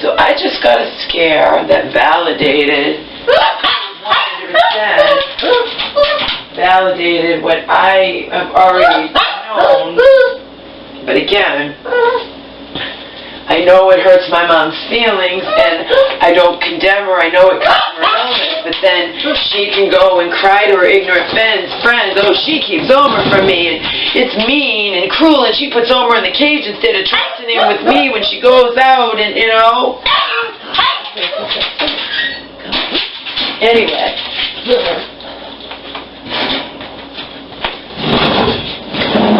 So I just got a scare that validated 100%, validated what I have already known. But again, I know it hurts my mom's feelings, and I don't condemn her. I know it comes from her illness, but then she can go and cry to her ignorant friends, oh, she keeps Omer from me, and it's mean and cruel, and she puts Omer in the cage instead of trusting him with me when she goes out, and, you know. Anyway.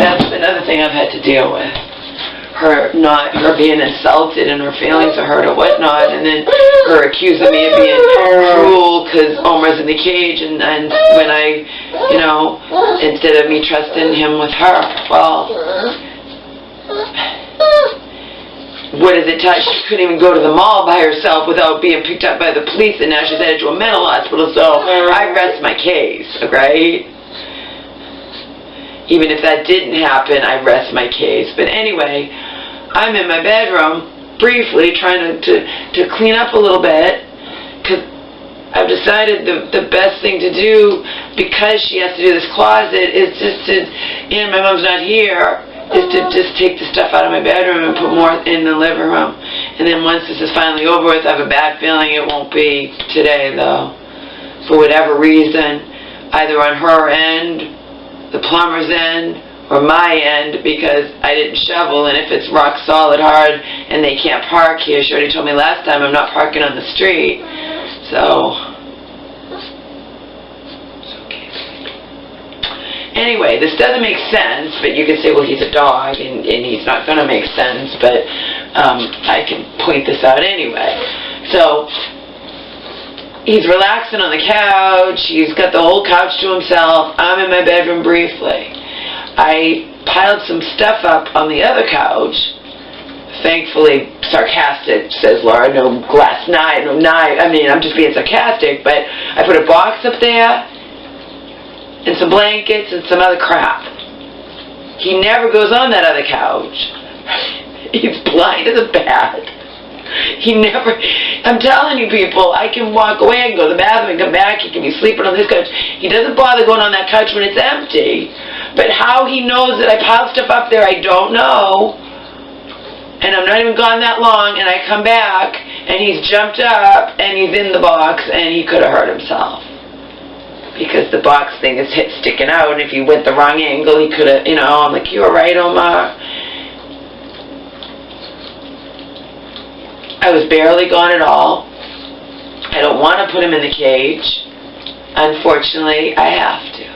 That's another thing I've had to deal with. Her being insulted and her feelings are hurt or whatnot, and then her accusing me of being cruel because Omar's in the cage, and when I, you know, instead of me trusting him with her. Well, what does it tell? She couldn't even go to the mall by herself without being picked up by the police, and now she's headed to a mental hospital, so I rest my case, right? Even if that didn't happen, I rest my case. But anyway, I'm in my bedroom, briefly, trying to clean up a little bit, because I've decided the best thing to do, because she has to do this closet, is just to, and my mom's not here, is to just take the stuff out of my bedroom and put more in the living room. And then once this is finally over with, I have a bad feeling it won't be today, though. For whatever reason, either on her end, the plumber's end, or my end, because I didn't shovel, and if it's rock solid hard and they can't park here, she already told me last time I'm not parking on the street. So, it's okay. Anyway, this doesn't make sense, but you can say, well, he's a dog, and he's not going to make sense, but I can point this out anyway. So, he's relaxing on the couch. He's got the whole couch to himself. I'm in my bedroom briefly. I piled some stuff up on the other couch. Thankfully, sarcastic, says Laura, no glass knife, no knife. I mean, I'm just being sarcastic, but I put a box up there and some blankets and some other crap. He never goes on that other couch. He's blind as a bat. He never, I'm telling you people, I can walk away and go to the bathroom and come back, he can be sleeping on this couch. He doesn't bother going on that couch when it's empty. But how he knows that I piled stuff up there, I don't know. And I'm not even gone that long, and I come back, and he's jumped up, and he's in the box, and he could have hurt himself. Because the box thing is sticking out, and if he went the wrong angle, he could have, you know, I'm like, you're right, Omar. I was barely gone at all. I don't want to put him in the cage. Unfortunately, I have to.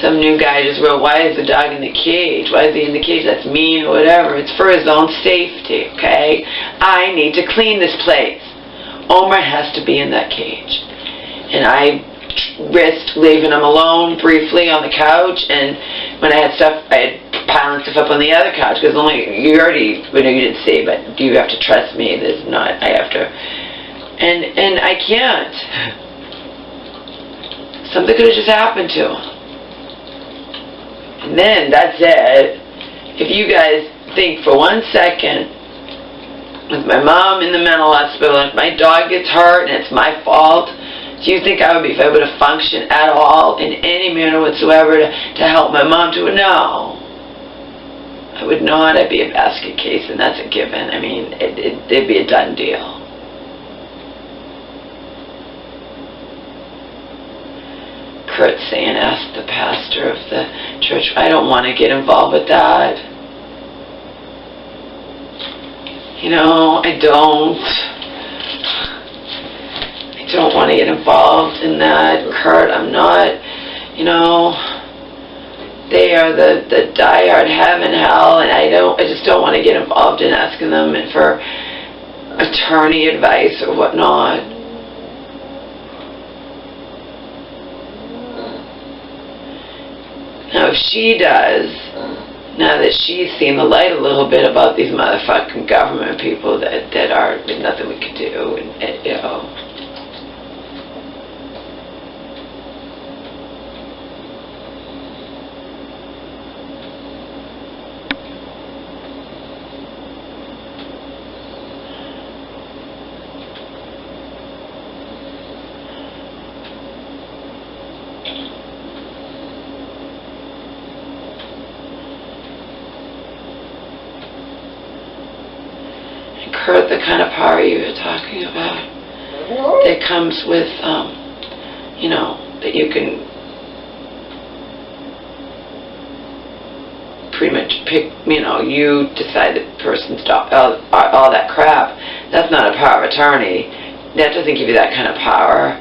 Some new guy just wrote, why is the dog in the cage? Why is he in the cage? That's mean or whatever. It's for his own safety, okay? I need to clean this place. Omar has to be in that cage. And I risked leaving him alone briefly on the couch, and when I had stuff, I had piling stuff up on the other couch, because you already, well, no, you didn't see, but you have to trust me. There's not, I have to, and I can't. Something could have just happened to him. And then, that's it. If you guys think for 1 second, with my mom in the mental hospital, and if my dog gets hurt and it's my fault, do you think I would be able to function at all in any manner whatsoever to help my mom do it? No. I would not. I'd be a basket case, and that's a given. I mean, it'd be a done deal. Kurt saying, ask the pastor of the church. I don't want to get involved with that. You know, I don't want to get involved in that. Kurt, I'm not, you know, they are the diehard heaven, hell, and I just don't want to get involved in asking them for attorney advice or whatnot. Now, if she does, now that she's seen the light a little bit about these motherfucking government people that are, there's nothing we can do, and you know. hurt the kind of power you were talking about. That comes with, you know, that you can pretty much pick, you know, you decide that person stop all that crap. That's not a power of attorney. That doesn't give you that kind of power.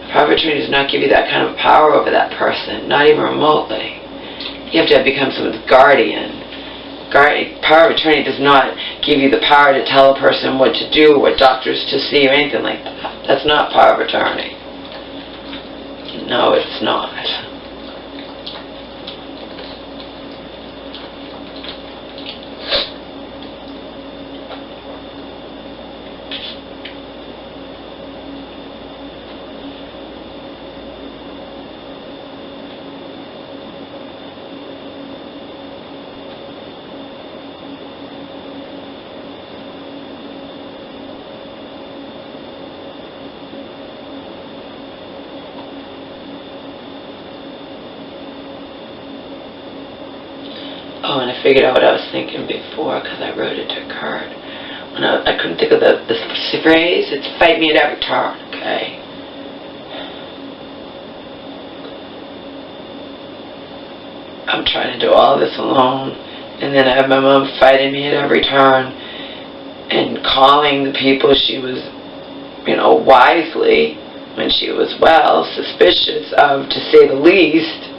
Power of attorney does not give you that kind of power over that person, not even remotely. You have to become someone's guardian. Power of attorney does not give you the power to tell a person what to do, what doctors to see, or anything like that. That's not power of attorney. No, it's not. Oh, and I figured out what I was thinking before because I wrote it to a card. When I couldn't think of the phrase. It's fight me at every turn, okay? I'm trying to do all this alone, and then I have my mom fighting me at every turn and calling the people she was, you know, wisely, when she was well, suspicious of, to say the least.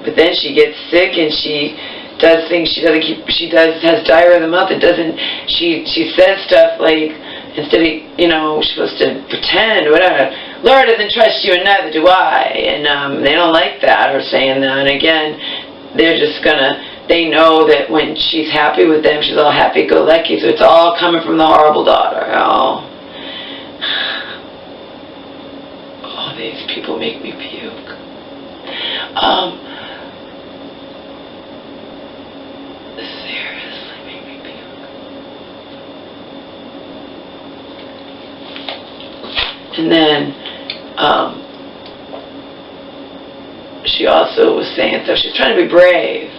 But then she gets sick and she does things she doesn't keep. Has diarrhea of the mouth. It doesn't. She says stuff like, instead of, you know, she's supposed to pretend or whatever. Lord doesn't trust you, and neither do I. And they don't like that, or saying that. And again, they're just gonna. They know that when she's happy with them, she's all happy-go-lucky. So it's all coming from the horrible daughter. Oh, these people make me puke. Seriously make me puke. And then, she also was saying, so she's trying to be brave.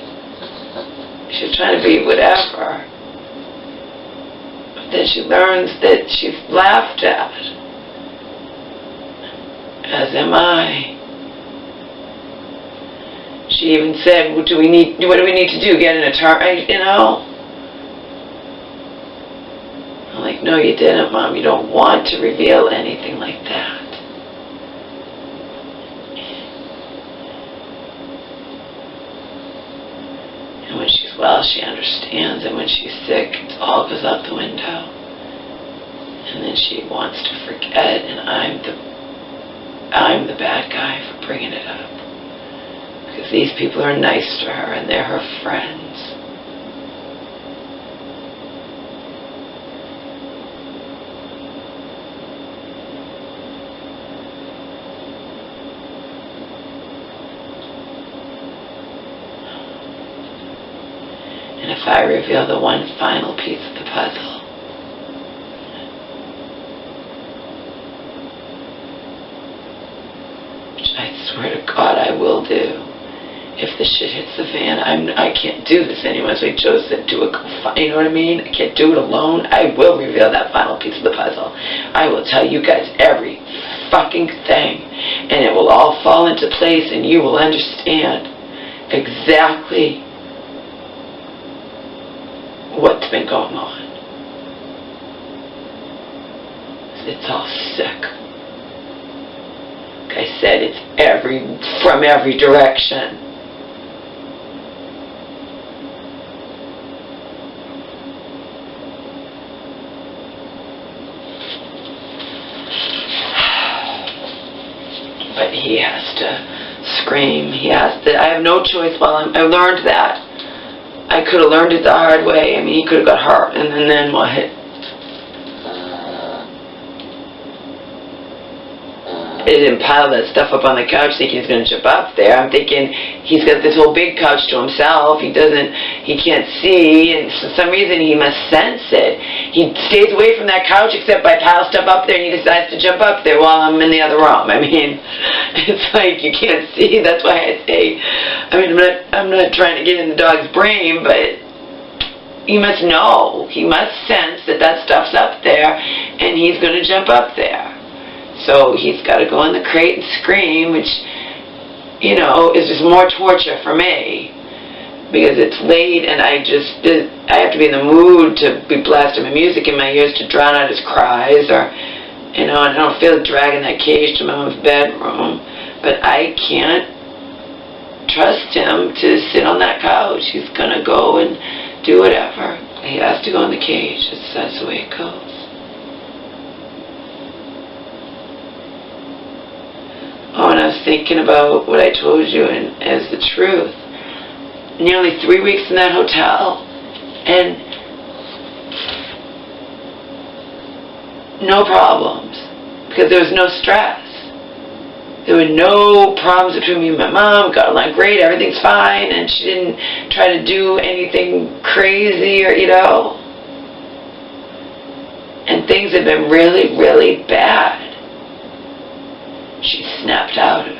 She's trying to be whatever. But then she learns that she's laughed at. As am I. She even said, what do we need to do? Get an attorney, you know? I'm like, no, you didn't, Mom. You don't want to reveal anything like that. And when she's well, she understands. And when she's sick, it all goes out the window. And then she wants to forget, and I'm the bad guy for bringing it up. Because these people are nice to her and they're her friends. And if I reveal the one final piece of the puzzle, which I swear to God I will do, if the shit hits the fan, I can't do this anymore. So I chose to do it. You know what I mean? I can't do it alone. I will reveal that final piece of the puzzle. I will tell you guys every fucking thing, and it will all fall into place, and you will understand exactly what's been going on. It's all sick. Like I said, it's from every direction. But he has to scream. I have no choice. I learned that. I could have learned it the hard way. I mean, he could have got hurt, and then what? He didn't pile that stuff up on the couch thinking he's going to jump up there. I'm thinking he's got this whole big couch to himself. He can't see, and for some reason he must sense it. He stays away from that couch except I pile stuff up there, and he decides to jump up there while I'm in the other room. I mean, it's like you can't see. That's why I say, I mean, I'm not trying to get in the dog's brain, but he must know, he must sense that that stuff's up there, and he's going to jump up there. So he's got to go in the crate and scream, which, you know, is just more torture for me, because it's late and I have to be in the mood to be blasting my music in my ears to drown out his cries, or, you know, and I don't feel like dragging that cage to my mom's bedroom, but I can't trust him to sit on that couch. He's going to go and do whatever. He has to go in the cage. That's the way it goes. Oh, and I was thinking about what I told you and as the truth. Nearly 3 weeks in that hotel, and no problems, because there was no stress. There were no problems between me and my mom. Got along great, everything's fine, and she didn't try to do anything crazy, or, you know. And things had been really, really bad. She snapped out of it.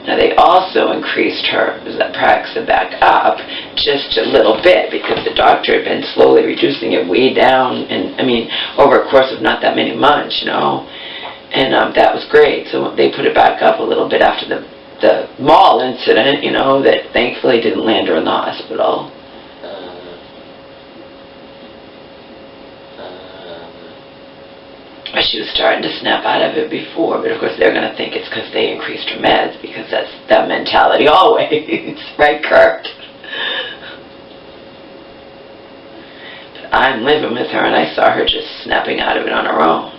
Now they also increased her Zyprexa back up just a little bit, because the doctor had been slowly reducing it way down, and I mean over a course of not that many months, you know, and that was great. So they put it back up a little bit after the mall incident, you know, that thankfully didn't land her in the hospital. She was starting to snap out of it before, but of course they're going to think it's because they increased her meds, because that's that mentality always, right, Kurt? But I'm living with her, and I saw her just snapping out of it on her own.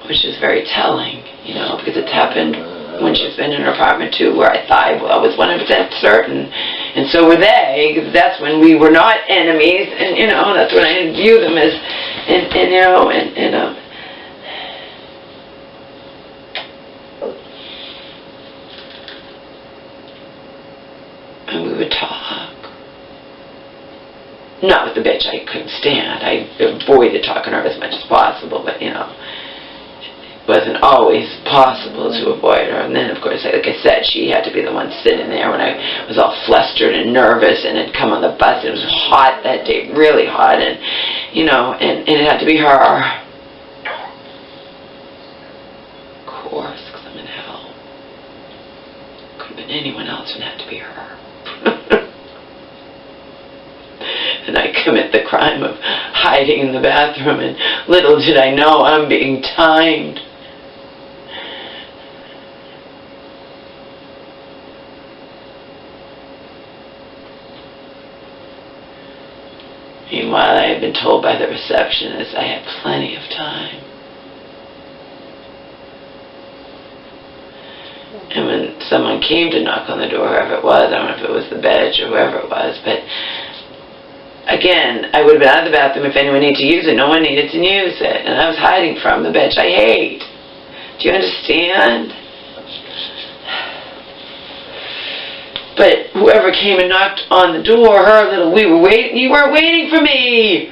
Which is very telling, you know, because it's happened when she's been in her apartment too, where I thought I was 100% certain, and so were they, because that's when we were not enemies, and, you know, that's when I didn't view them as, and you know, and we would talk. Not with the bitch I couldn't stand. I avoided talking to her as much as possible, but, you know, wasn't always possible to avoid her. And then, of course, like I said, she had to be the one sitting there when I was all flustered and nervous, and had come on the bus. It was hot that day, really hot, and, you know, and it had to be her. Of course, because I'm in hell. Could have been anyone else, and had to be her. And I commit the crime of hiding in the bathroom, and little did I know I'm being timed. Meanwhile, I had been told by the receptionist I had plenty of time. And when someone came to knock on the door, whoever it was, I don't know if it was the bitch or whoever it was, but again, I would have been out of the bathroom if anyone needed to use it. No one needed to use it. And I was hiding from the bitch I hate. Do you understand? But whoever came and knocked on the door, you weren't waiting for me.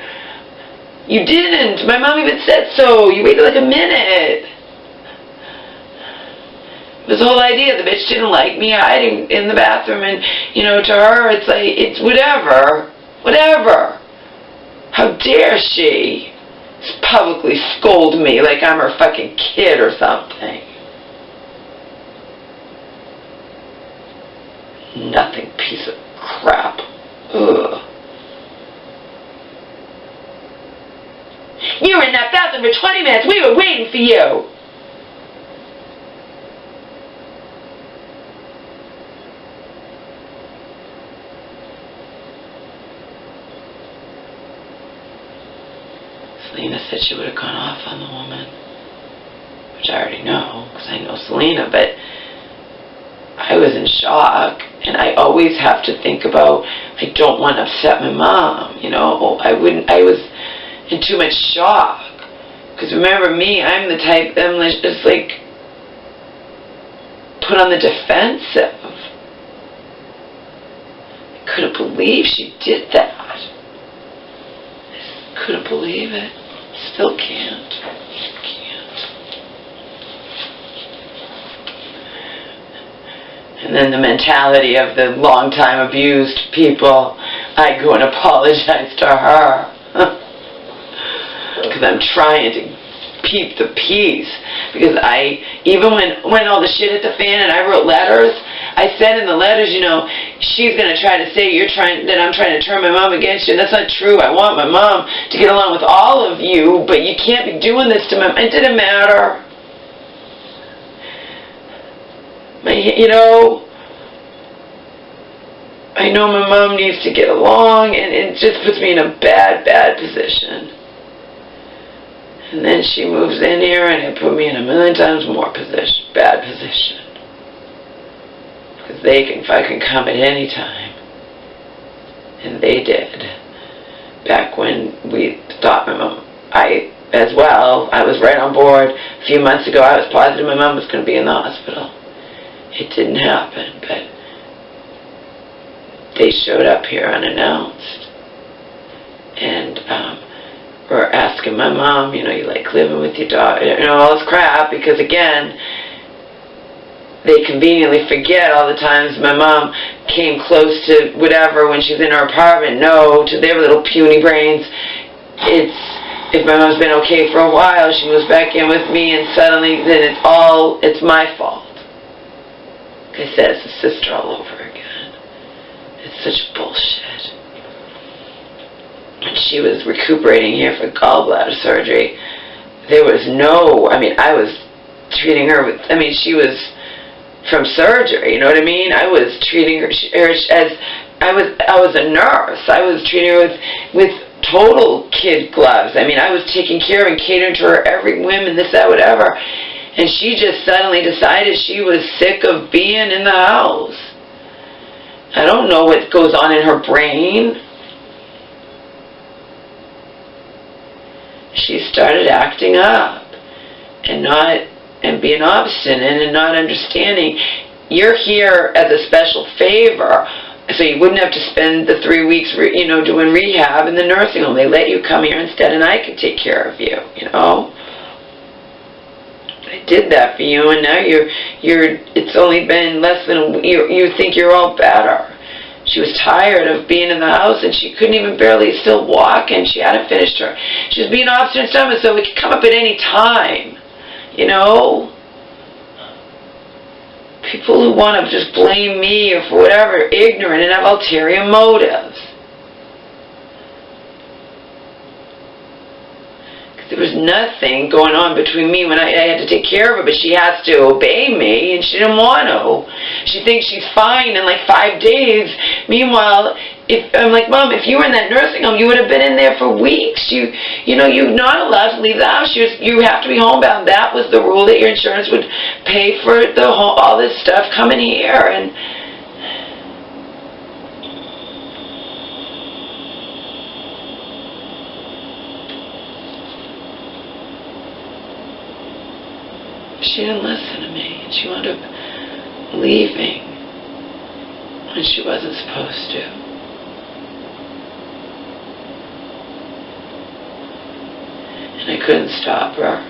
You didn't. My mom even said so. You waited like a minute. It was the whole idea. The bitch didn't like me hiding in the bathroom, and, you know, to her, it's like, it's whatever. Whatever. How dare she publicly scold me like I'm her fucking kid or something. Nothing, piece of crap. Ugh. You were in that bathroom for 20 minutes. We were waiting for you. Selena said she would have gone off on the woman, which I already know, because I know Selena, but I was in shock, and I always have to think about, I don't want to upset my mom, you know. I was in too much shock, because remember me, I'm the type that I'm just like put on the defensive. I couldn't believe she did that. I just couldn't believe it. Still can't. And then the mentality of the long-time abused people, I go and apologize to her. Because I'm trying to keep the peace. Because even when all the shit hit the fan and I wrote letters, I said in the letters, you know, she's going to try to say that I'm trying to turn my mom against you. That's not true. I want my mom to get along with all of you, but you can't be doing this to my mom. It didn't matter. You know, I know my mom needs to get along, and it just puts me in a bad position. And then she moves in here, and it put me in a million times more bad position. Because they can fucking come at any time. And they did. Back when we thought my mom, I was right on board. A few months ago, I was positive my mom was going to be in the hospital. It didn't happen, but they showed up here unannounced. And were asking my mom, you know, you like living with your daughter, you know, all this crap, because again, they conveniently forget all the times my mom came close to whatever when she's in her apartment. No, to their little puny brains, if my mom's been okay for a while, she moves back in with me, and suddenly then it's my fault. Like I said, it's the sister all over again. It's such bullshit. When she was recuperating here for gallbladder surgery, there was no, I mean, I was treating her with, I mean, she was from surgery, you know what I mean? I was treating her as, I was a nurse. I was treating her with total kid gloves. I mean, I was taking care of and catering to her every whim and this, that, whatever. And she just suddenly decided she was sick of being in the house. I don't know what goes on in her brain. She started acting up and being obstinate and not understanding. You're here as a special favor, so you wouldn't have to spend the 3 weeks, you know, doing rehab in the nursing home. They let you come here instead, and I could take care of you, you know. I did that for you, and now it's only been less than you think you're all better. She was tired of being in the house, and she couldn't even barely still walk, and she hadn't finished her. She was being obstinate stomach, so it could come up at any time, you know. People who want to just blame me or for whatever, ignorant and have ulterior motives. There was nothing going on between me when I had to take care of her, but she has to obey me, and she didn't want to. She thinks she's fine in like 5 days. Meanwhile, I'm like, Mom, if you were in that nursing home, you would have been in there for weeks. You know, you're not allowed to leave the house. You have to be homebound. That was the rule, that your insurance would pay for all this stuff coming here. And she didn't listen to me, and she wound up leaving when she wasn't supposed to. And I couldn't stop her.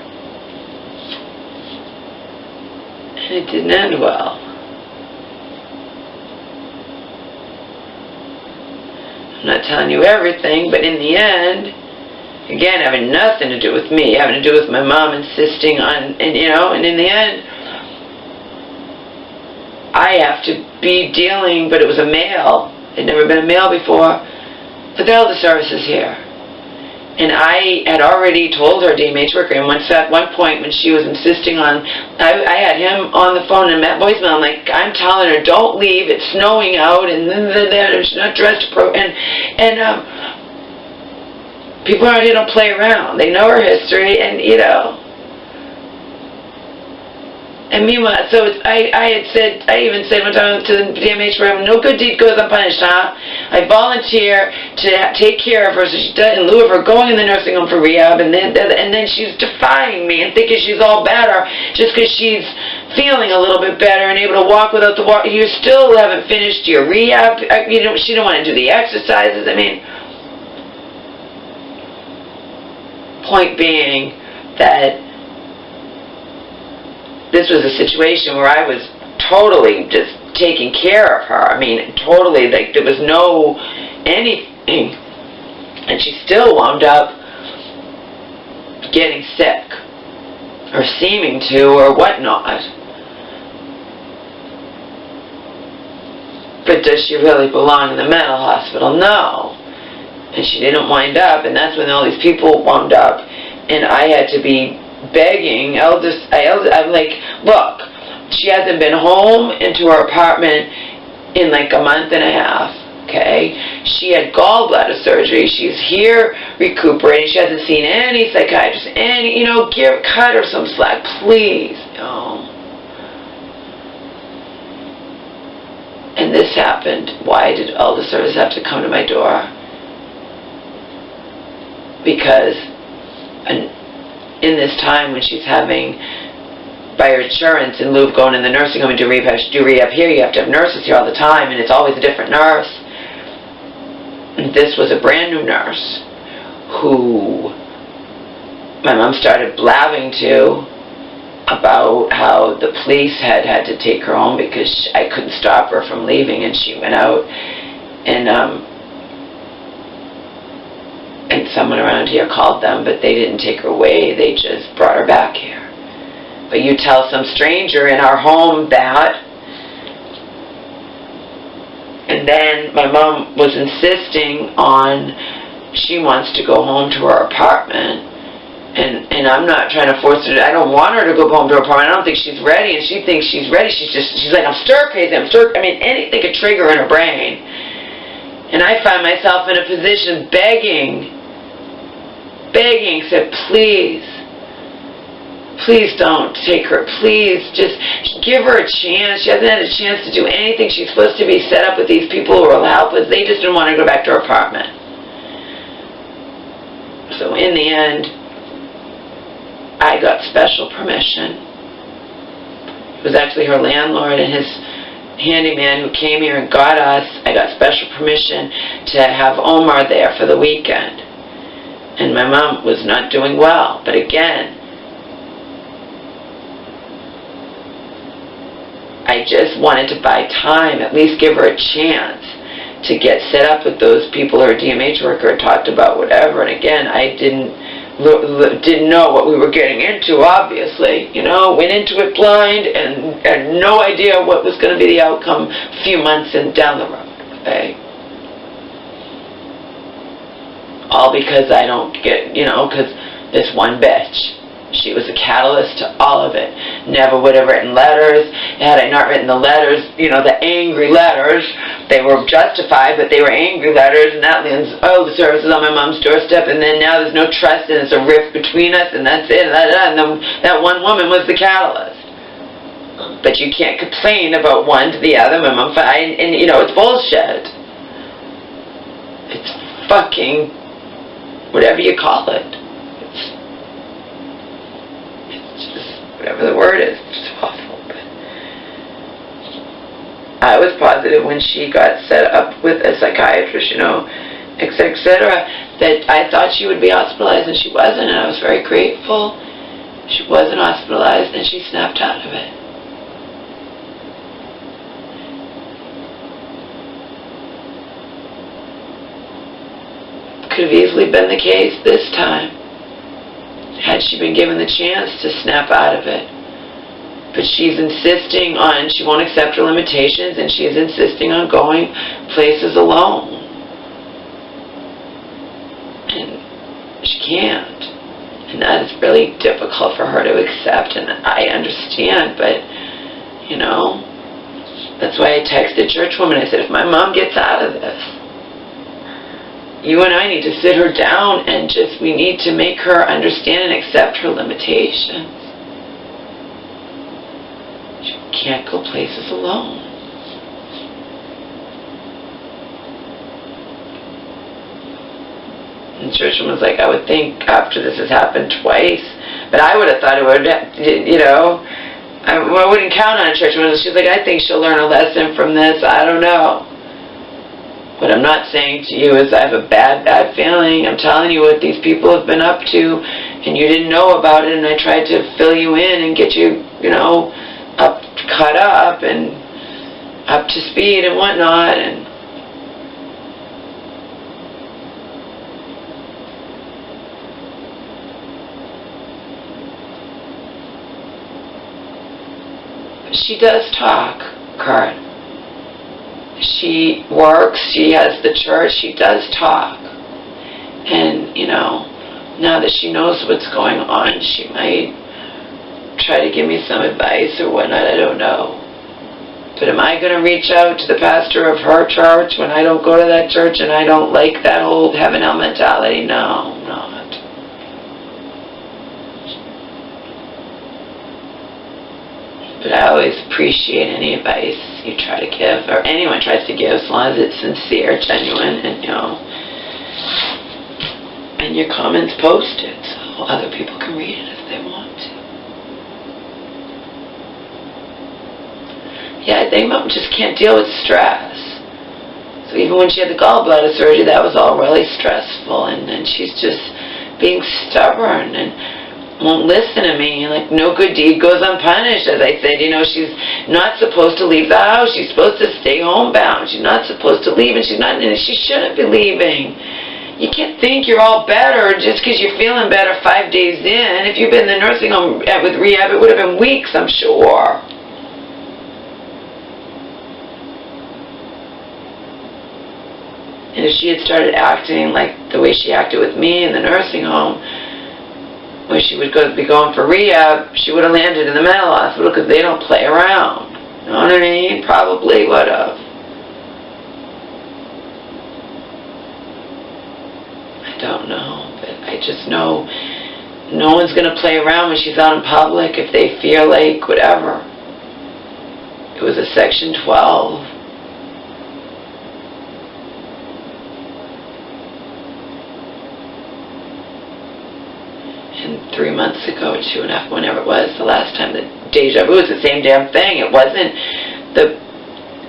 And it didn't end well. I'm not telling you everything, but in the end, again, having nothing to do with me, having to do with my mom insisting on, and you know, and in the end, I have to be dealing, but it was a male. It'd never been a male before. But the eldest services here. And I had already told her DMH worker, and at one point when she was insisting on, I had him on the phone and met voicemail. I'm like, I'm telling her, don't leave, it's snowing out, and she's not dressed people around here don't play around. They know her history, and you know. And meanwhile, so I even said one time to the DMH room, no good deed goes unpunished, huh? I volunteer to take care of her, so she does, in lieu of her going in the nursing home for rehab, and then she's defying me and thinking she's all better just because she's feeling a little bit better and able to walk without the walk. You still haven't finished your rehab. You know, she didn't want to do the exercises. I mean, point being that this was a situation where I was totally just taking care of her. I mean, totally, like, there was no anything. And she still wound up getting sick, or seeming to, or whatnot. But does she really belong in the mental hospital? No. And she didn't wind up, and that's when all these people wound up, and I had to be begging eldest. I'm like, look, she hasn't been home into her apartment in like a month and a half, okay? She had gallbladder surgery. She's here recuperating. She hasn't seen any psychiatrist, cut her some slack, please. And this happened. Why did all the service have to come to my door? Because in this time when she's having, by her insurance, in lieu of going in the nursing home and do rehab here, you have to have nurses here all the time, and it's always a different nurse. And this was a brand new nurse who my mom started blabbing to about how the police had to take her home because I couldn't stop her from leaving, and she went out, and someone around here called them, but they didn't take her away, they just brought her back here. But you tell some stranger in our home that, and then my mom was insisting on, she wants to go home to her apartment, and I'm not trying to force her. I don't want her to go home to her apartment. I don't think she's ready, and she thinks she's ready. She's like, I'm stir crazy. I mean, anything could trigger in her brain. And I find myself in a position begging, said, please don't take her. Please, just give her a chance. She hasn't had a chance to do anything. She's supposed to be set up with these people who are helpless. They just didn't want her to go back to her apartment. So in the end, I got special permission. It was actually her landlord and his handyman who came here and got us. I got special permission to have Omar there for the weekend. And my mom was not doing well. But again, I just wanted to buy time, at least give her a chance to get set up with those people, her DMH worker talked about, whatever. And again, I didn't know what we were getting into, obviously. Went into it blind and had no idea what was going to be the outcome a few months down the road. Okay? All because I don't get, because this one bitch, she was a catalyst to all of it. Never would have written letters. Had I not written the letters, the angry letters, they were justified, but they were angry letters, and that means, the service is on my mom's doorstep, and then now there's no trust, and it's a rift between us, and that's it, and then that one woman was the catalyst. But you can't complain about one to the other. My mom, and it's bullshit. It's fucking whatever you call it. Whatever the word is, it's awful. But I was positive when she got set up with a psychiatrist, etc., that I thought she would be hospitalized, and she wasn't, and I was very grateful. She wasn't hospitalized, and she snapped out of it. Could have easily been the case this time, had she been given the chance to snap out of it. But she's insisting on, she won't accept her limitations, and she's insisting on going places alone. And she can't. And that is really difficult for her to accept, and I understand, but, that's why I texted Churchwoman. I said, if my mom gets out of this, you and I need to sit her down and we need to make her understand and accept her limitations. She can't go places alone. And Churchman was like, I would think after this has happened twice, but I would have thought it would, I wouldn't count on Churchman. She's like, I think she'll learn a lesson from this. I don't know. What I'm not saying to you is I have a bad feeling. I'm telling you what these people have been up to, and you didn't know about it, and I tried to fill you in and get you, you know, caught up and up to speed and whatnot. And she does talk, Kurt. She works, she has the church, she does talk. And, you know, now that she knows what's going on, she might try to give me some advice or whatnot, I don't know. But am I going to reach out to the pastor of her church when I don't go to that church and I don't like that whole heaven-hell mentality? No, I'm not. But I always appreciate any advice you try to give, or anyone tries to give, as long as it's sincere, genuine, and, you know, and your comments posted so other people can read it if they want to. Yeah, I think Mom just can't deal with stress. So even when she had the gallbladder surgery, that was all really stressful, and she's just being stubborn and won't listen to me. Like, no good deed goes unpunished, as I said. You know, she's not supposed to leave the house. She's supposed to stay homebound. She's not supposed to leave, and she shouldn't be leaving. You can't think you're all better just because you're feeling better 5 days in. If you've been in the nursing home with rehab, it would have been weeks, I'm sure. And if she had started acting like the way she acted with me in the nursing home, when she would be going for rehab, she would have landed in the mental hospital because they don't play around. You know what I mean? Probably would have. I don't know, but I just know no one's going to play around when she's out in public if they feel like whatever. It was a Section 12. And 3 months ago, or 2.5, whenever it was, the last time, the Deja vu was the same damn thing. It wasn't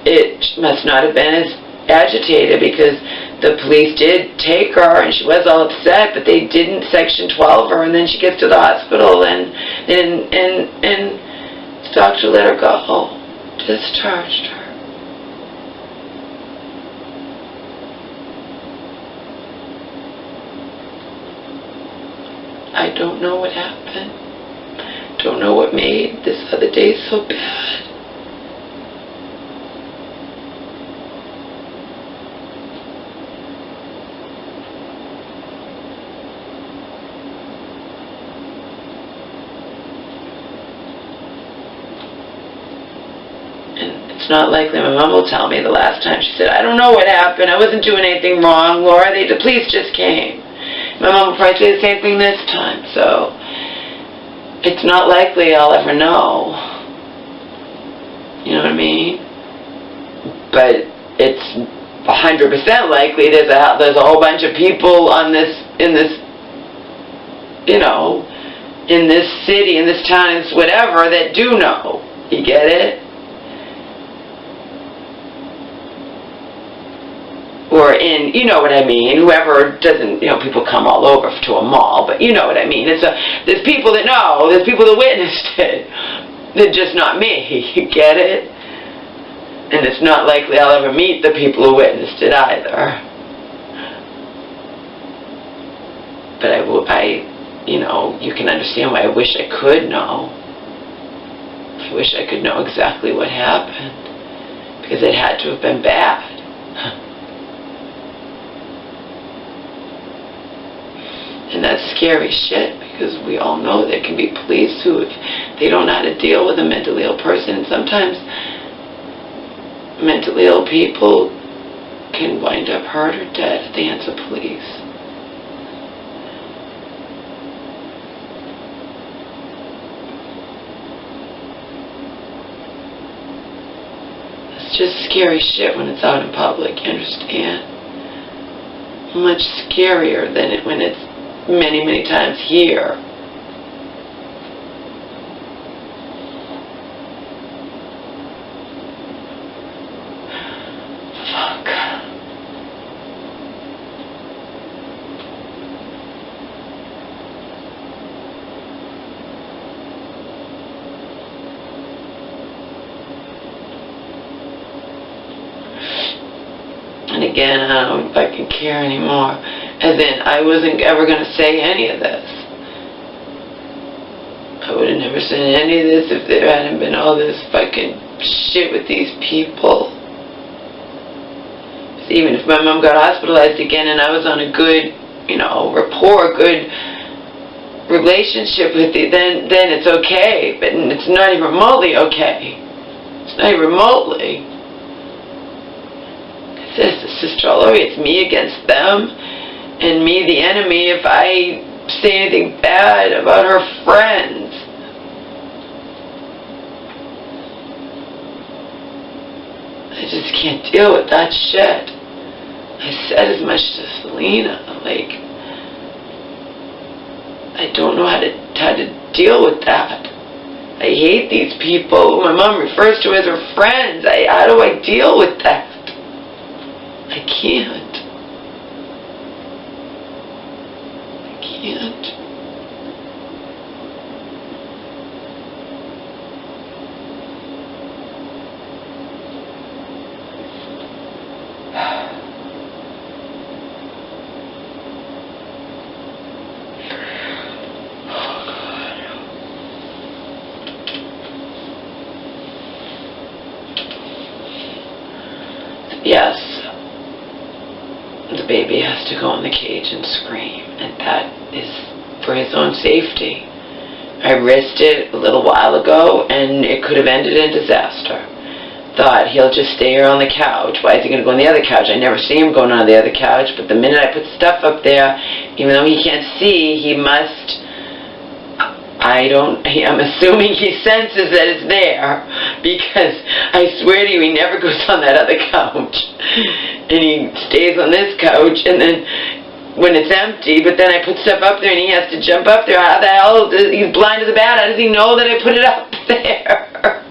it must not have been as agitated because the police did take her and she was all upset, but they didn't Section 12 her, and then she gets to the hospital and the doctor let her go, discharged her. I don't know what happened. Don't know what made this other day so bad. And it's not likely my mom will tell me the last time. She said, I don't know what happened. I wasn't doing anything wrong, Laura. The police just came. My mom will probably say the same thing this time, so it's not likely I'll ever know. You know what I mean? But it's 100% likely there's a whole bunch of people in this you know, in this city, in this town, in this whatever, that do know. You get it? Or in, you know what I mean, whoever doesn't, you know, people come all over to a mall, but you know what I mean. There's people that know, there's people that witnessed it. They're just not me, you get it? And it's not likely I'll ever meet the people who witnessed it either. But you know, you can understand why I wish I could know. I wish I could know exactly what happened, because it had to have been bad. And that's scary shit, because we all know there can be police who, if they don't know how to deal with a mentally ill person, sometimes mentally ill people can wind up hurt or dead at the hands of police. It's just scary shit when it's out in public, you understand? Much scarier than when it's many, many times here. Fuck. again, I don't know if I can care anymore. As in, I wasn't ever going to say any of this. I would have never said any of this if there hadn't been all this fucking shit with these people. Even if my mom got hospitalized again and I was on a good, you know, rapport, good relationship with you, then it's okay. But it's not even remotely okay. It's not even remotely. It's sister all over. It's me against them, and me the enemy if I say anything bad about her friends. I just can't deal with that shit. I said as much to Selena, like, I don't know how to deal with that. I hate these people who my mom refers to as her friends. How do I deal with that? I can't. I can't. Yes, the baby has to go in the cage and scream, and that is for his own safety. I risked it a little while ago, and it could have ended in disaster. Thought he'll just stay here on the couch. Why is he going to go on the other couch? I never see him going on the other couch, but the minute I put stuff up there, even though he can't see, he must... I'm assuming he senses that it's there, because I swear to you, he never goes on that other couch. And he stays on this couch, and then when it's empty, but then I put stuff up there and he has to jump up there. How the hell, he's blind as a bat, how does he know that I put it up there?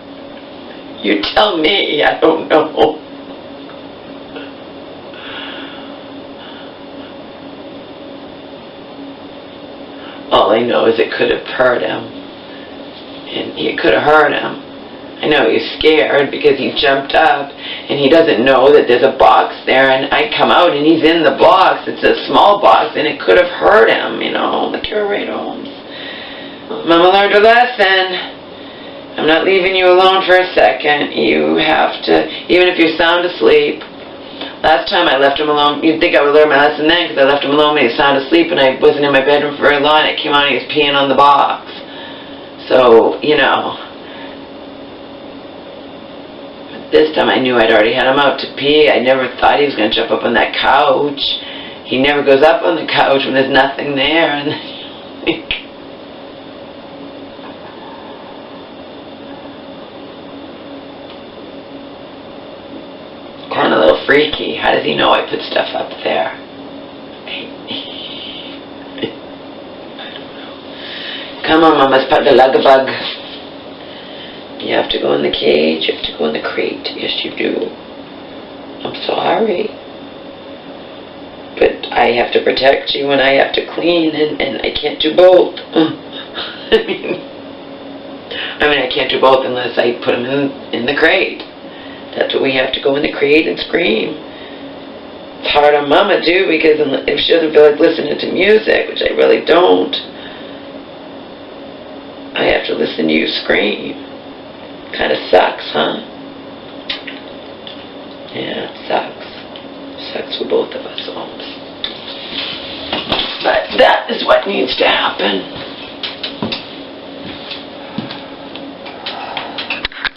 You tell me, I don't know. All I know is it could have hurt him. And it could have hurt him. I know he's scared because he jumped up and he doesn't know that there's a box there, and I come out and he's in the box. It's a small box and it could have hurt him, you know, the curator homes. Mama learned her lesson. I'm not leaving you alone for a second. You have to, even if you're sound asleep. Last time I left him alone, you'd think I would learn my lesson then, because I left him alone when he was sound asleep and I wasn't in my bedroom for very long. I came out and he was peeing on the box. So, you know, this time I knew I'd already had him out to pee. I never thought he was going to jump up on that couch. He never goes up on the couch when there's nothing there. And then you think, kind of a little freaky. How does he know I put stuff up there? I don't know. Come on, Mama's put the lug-a-bug. You have to go in the cage. You have to go in the crate. Yes, you do. I'm sorry. But I have to protect you and I have to clean, and I can't do both. I mean, I can't do both unless I put him in the crate. That's what we have to go in the crate and scream. It's hard on Mama, too, because if she doesn't feel like listening to music, which I really don't, I have to listen to you scream. Kind of sucks, huh? Yeah, it sucks. Sucks for both of us, almost. But that is what needs to happen.